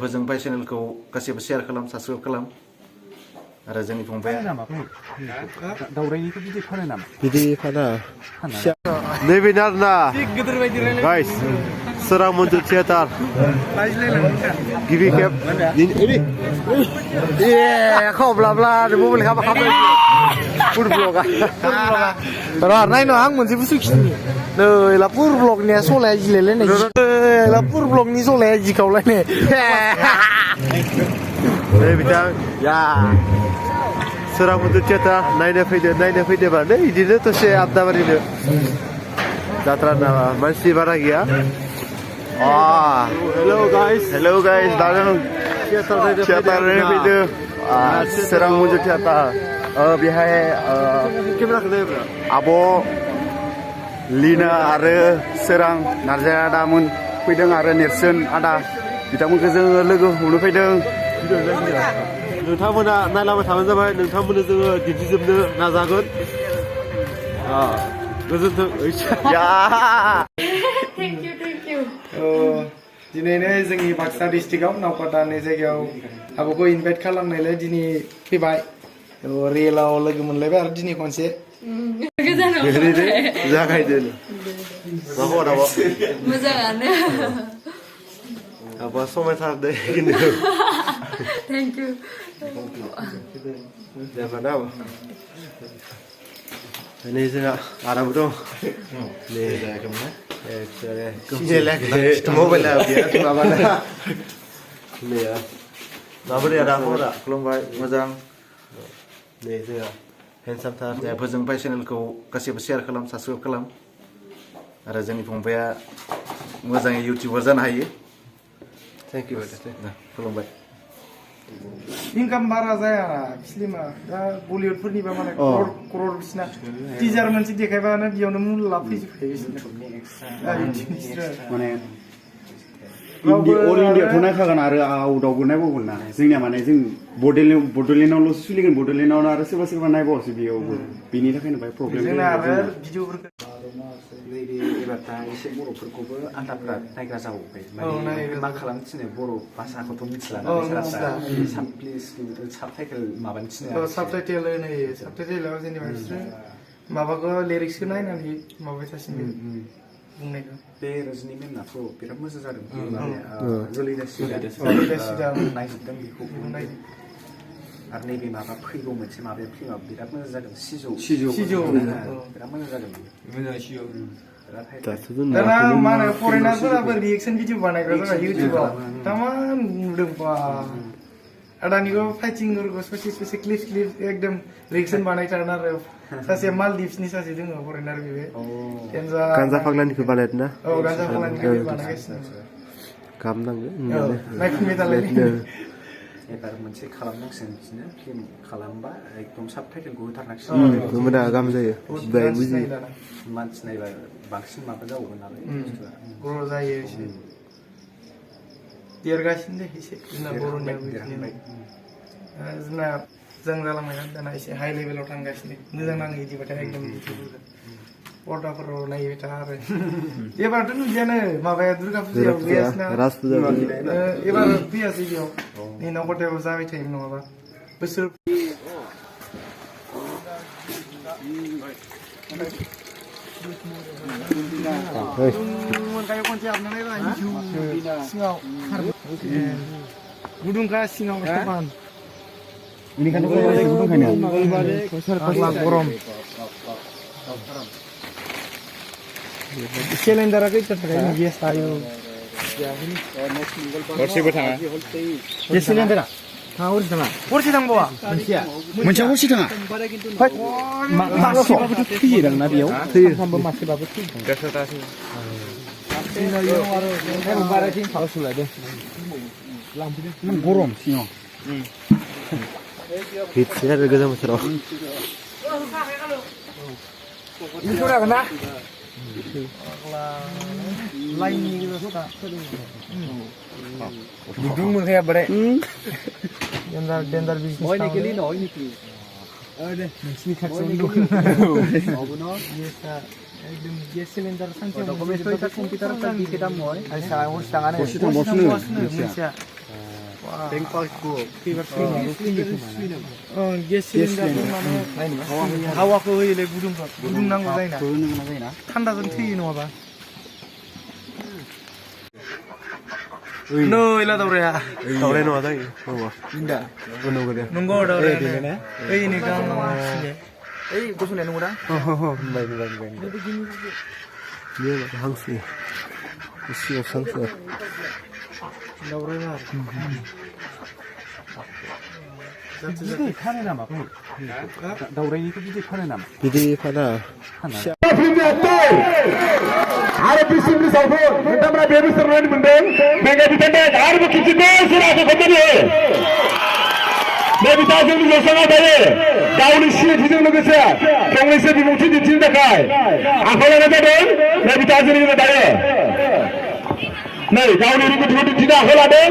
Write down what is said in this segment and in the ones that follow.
फोजोंबाय चेनेलखौ गासिबो शेयार खालाम साबस्क्राइब खालाम आरो जोंनि फंबाया दावरायनिखौ बिदि फानो नामा? बिदि फाना नैबेनो आरोना गाइस सोरां मन्जु थियेटार गिबि खेब खब्लाब्ला मबाइल खाबा खाबाय फुड ब्लगा र' नायनो आं मोनसे बुस्थु खिथानि नै ला फुड ब्लगनिया सलाया जिलायलायनाय ला फुड ब्लगनि सलाया जिखावलायनाय नै बिथां या सोरां मन्जु थियेटार नायनो फैदो बानो बिदिनो दसे आबदाबारिनो जात्रा नामा मानसि बारा गैया हेलौ गाइस दाजों थियेटार नायनो फैदो सोरां मन्जु थियेटार बेहाय आब' लिना आरो सोरां नार्जारी आदामोन फैदों आरो नेरसोन आदा बिथांमोनखौ जोङो लोगो हमनो फैदों नोंथांमोना नायलांबाय थाबानो जाबाय नोंथांमोननो जोङो दिन्थिजोबनो नाजागोन गोजोन्थों थेंक इउ दिनैनो जोंनि बाक्सा डिस्ट्रिक्टआव नावकाटा होननाय जायगायाव आब'खौ इनभाइट खालामनायलाय दिनै फैबाय रियेलाव लोगो मोनलायबाय आरो दिनै खनसे जागायदो मा खबर आब' मोजाङानो आब'आ समायथारदे खिन्थु थेंक इउ जाबाना नै जोंहा आदाबो दं नै मबाइला माबाना माबोरै आदा खबरा खुलुमबाय मोजां नै जोंहा हेन्डसामथार फोजोंबाय चेनेलखौ गासिबो शेयार खालाम साबस्क्राइब खालाम आरो जोंनि फंबाया मोजाङै इउटिउबार जानो हायो थेंक इउ खुलुमबाय इनकाम बारा जाया फिल्मा दा बलिउडफोरनिबा माने क्रर बिसिना टिजार मोनसे देखायबानो बेयावनो मुल्ला फैजोबखायो माने अल इन्डियाथ' नायखागोन आरो आउटआवबो नायबावगोन ना जोंनिया माने जों बड'लेण्डआवल'सो सोलिगोन बड'लेण्डआवनो आरो सोरबा नायबावोसो बेयावबो बेनि थाखायनो बाहाय प्रब्लेम जोंना आरो भिडिअफोरखौ नैबे एबार दा एसे बर'फोरखौबो आन्दाफ्रा नायग्रा जाबावबाय माने मा खालामनो थिनो बर' भाषाखौथ' मिथिला साबटाइटेल माबानो थिनो साबटाइटेल होयो साबटाइटेलाव जेनेबा बिसोरो माबाखौ लिरिक्सखौ नायनानै माबाबाय थासिगोन बुंनायखौ बे रजनी मेमनाथ' बिराद मोजां जादों नायजोबदों बेखौ आरो नैबे माबा फैगौ मोनसे माबाया फिल्मा बिराद मोजां जादों सिजौ बिराद मोजां जादों दाना मा होनो फरेनारफोराबो रिएक्सन भिडिअ बानायग्रा जाबाय इउटिउबाव तामान नुदोंबा आदानिखौ फाइटिंफोरखौ ससे क्लिप एकदम रिएक्सन बानायथारन आरो सासे मालदिभ्सनि सासे दङ फरेनार बेबो गान्जा फाग्लानिखौ बानायदों ना गान्जा फाग्लानिखौ बानायगासिनो गाहाम नाङो नायफिनबाय थालाय एबार मोनसे खालामनांसिगोन बिदिनो फिल्म खालामबा एकदम साबटाइटेलखौ होथारनांसिगोन गाहाम जायो मानसि नायबा बांसिन माबा जाबावगोन नालाय ग्र' जायो एसे देरगासिनो दे एसे जोंना बर'नियाबो जोंना जों जालांबाय दाना एसे हाइ लेभेलाव थांगासिनो मोजां नाङो इदिबाथाय एकदम पर्दाफोराव नायबाय था आरो एबारथ' नुदियानो माबाया दुर्गा फुजायाव गैयासैना एबार फैयासै बेयाव नै नावकाटायाव जाबाय थायोमोन नङाबा बोसोर मोनखायो खनसे हाबनानै सिङाव गुदुंखा सिङाव समान बेनिखायनो गुदुंखायनो गरम सिलिन्डारा खैथा थाखाय गेस थायो हरसेबो थाङा बे सिलिन्डारा थाङा हरसे थांबावा मोनसेया हरसे थाङा मासेबाबोथ' थैयोदां ना बेयाव सानफ्रामबो मासेबाबो थैयो गरम सिङाव हिटसै आरो गोजां बोथोराव लाइननि गुदुं मोनखाया बारे डेन्जार बिजनेस नोंसिनि खाथियावनो दं एकदम गेस सिलिन्डार सानसेयाव कम्पिउटार टिकेट दाम मय आइ साङा हरस थाङानो हरसे थांबावसोनो मोनसेया बेंक पासबुक फैबार गेस सिलिन्डार माने हावाखौ होयोलै गुदुं नांगौ जायोना थान्दाजों थैयो नङाबा नै ला दावराया दावराय नङा जायो नंगौ इंदा नंगौ दे नंगौ दावराया ओइ नै गाहाम नामा ओइ गसनाय नंगौ दा होनबाय बियो हांसो सियाव हांसो दावराया बिदै फानो नामा दावरायनिखौ बिदै फानो नामा बिदि फाना आरो बिसिमनि सावथुन नोंथांमोना बे बोसोराव मोनदों मेगा बिथांनि आरोबाव खेबसे सोराखौ खोन्थायो बे बिथाङा जोंनि जौसाङाव थायो गावनि सिनायथिजों लोगोसे फंनैसो बिबुंथि दिन्थिनो थाखाय आखायाव लानाय जादों बे बिथाङा जोंनि गेजेराव थायो नै गावनि रोंगौथिखौ दिन्थिनो आखायाव लादों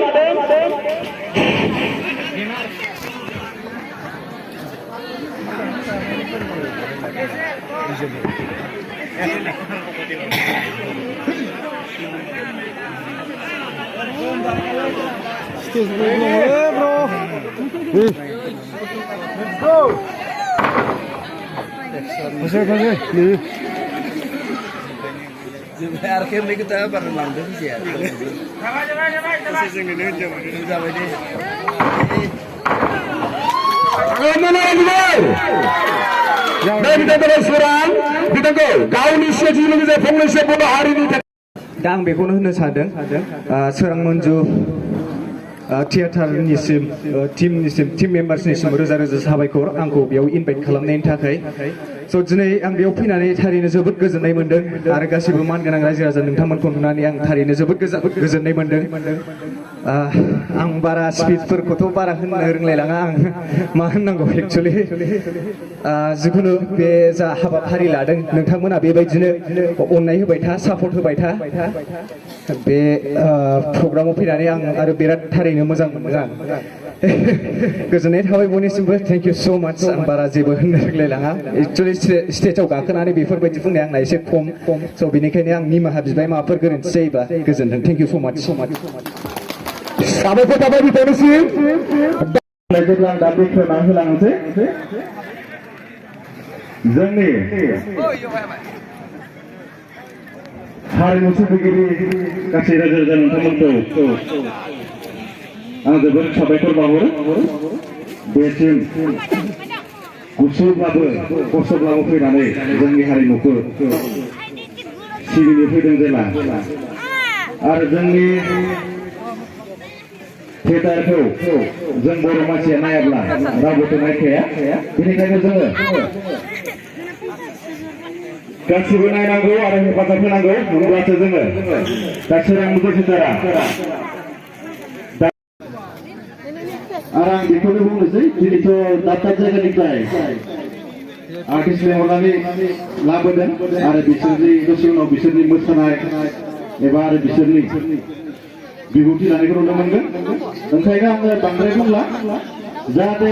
बिथांखौ गावनि सिनायथिजों लोगोसे फंनैसो बर' हारिनि दा आं बेखौनो होननो सानदों सोरां मन्जु थियेटारनिसिम टीम मेम्बार्सनिसिम रोजा रोजा साबायखर आंखौ बेयाव इनभाइट खालामनायनि थाखाय स' दिनै आं बेयाव फैनानै थारैनो जोबोद गोजोननाय मोन्दों आरो गासिबो मानगोनां रायजो राजा नोंथांमोनखौ नुनानै आं थारैनो जोबोद गोजोननाय मोन्दों आं बारा स्पिडफोरखौथ' बारा होननो रोंलायलाङा आं मा होननांगौ एक्सुवेलि जिखुनु बे जा हाबाफारि लादों नोंथांमोना बेबायदिनो अननाय होबाय था सापर्ट होबाय था बे प्रग्रामाव फैनानै आं आरो बिराद थारैनो मोजां मोनदों आं गोजोननाय थाबाय बयनिसिमबो थेंक इउ स' माच आं बारा जेबो होननो रोंलायलाङा एक्सुवेलि स्टेजाव गाखोनानै बेफोरबायदि बुंनाया आंना एसे खम स' बेनिखायनो आं निमाहा बिबाय माबाफोर गोरोन्थि जायोबा गोजोनथों थेंक इउ स' माच साबायखर थाबाय बिथांनिसिम जेब्ला आं दा बेखेवना होलांनोसै जोंनि हारिमु सिबिगिरि गासै रायजो राजा नोंथांमोनखौ आं जोबोद साबायखर बावहरो बेसिम गुसुब्लाबो खस्थ'ब्लाबो फैनानै जोंनि हारिमुखौ सिबिनो फैदों जेला आरो जोंनि थियेटारखौ जों बर' मानसिया नायाब्ला रावबोथ' नायखाया बेनिखायनो जोङो गासिबो नायनांगौ आरो हेफाजाब होनांगौ होनब्लासो जोङो दा सोरां थियेटारा आरो आं बेखौनो बुंनोसै दिनैथ' दाब दाब जायगानिफ्राय आर्टिस्ट लेंहरनानै लाबोदों आरो बिसोरनि दसे उनाव बिसोरनि मोसानाय एबा आरो बिसोरनि बिबुंथि लानायखौ नुनो मोनगोन ओंखायनो आङो बांद्राय बुंला जाहाथे